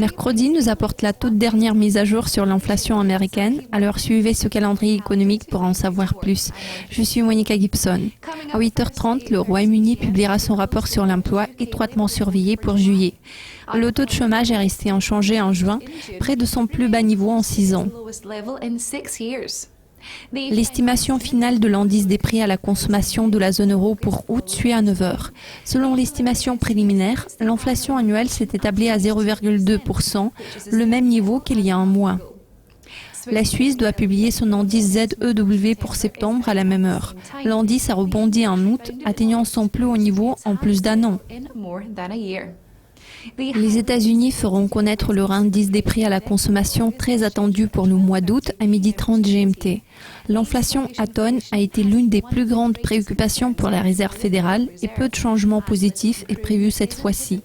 Mercredi nous apporte la toute dernière mise à jour sur l'inflation américaine. Alors suivez ce calendrier économique pour en savoir plus. Je suis Monica Gibson. À 8h30, le Royaume-Uni publiera son rapport sur l'emploi étroitement surveillé pour juillet. Le taux de chômage est resté inchangé en juin, près de son plus bas niveau en 6 ans. L'estimation finale de l'indice des prix à la consommation de la zone euro pour août suit à 9h. Selon l'estimation préliminaire, l'inflation annuelle s'est établie à 0,2%, le même niveau qu'il y a un mois. La Suisse doit publier son indice ZEW pour septembre à la même heure. L'indice a rebondi en août, atteignant son plus haut niveau en plus d'un an. Les États-Unis feront connaître leur indice des prix à la consommation très attendu pour le mois d'août à 12h30 GMT. L'inflation à tonnes a été l'une des plus grandes préoccupations pour la Réserve fédérale et peu de changements positifs est prévu cette fois-ci.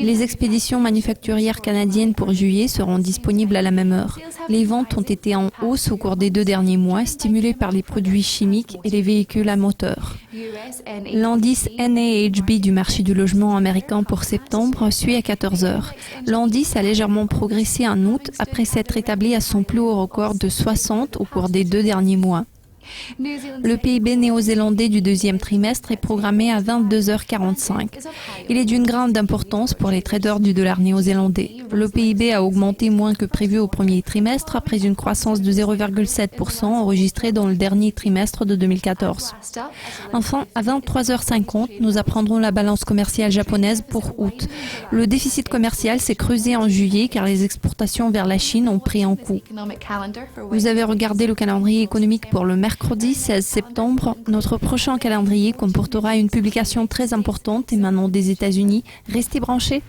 Les expéditions manufacturières canadiennes pour juillet seront disponibles à la même heure. Les ventes ont été en hausse au cours des 2 derniers mois, stimulées par les produits chimiques et les véhicules à moteur. L'indice NAHB du marché du logement américain pour septembre suit à 14h. L'indice a légèrement progressé en août après s'être établi à son plus haut record de 60 au cours des 2 derniers mois. Le PIB néo-zélandais du deuxième trimestre est programmé à 22h45. Il est d'une grande importance pour les traders du dollar néo-zélandais. Le PIB a augmenté moins que prévu au premier trimestre après une croissance de 0,7% enregistrée dans le dernier trimestre de 2014. Enfin, à 23h50, nous apprendrons la balance commerciale japonaise pour août. Le déficit commercial s'est creusé en juillet car les exportations vers la Chine ont pris un coup. Vous avez regardé le calendrier économique pour le mercredi 16 septembre. Notre prochain calendrier comportera une publication très importante émanant des États-Unis. Restez branchés.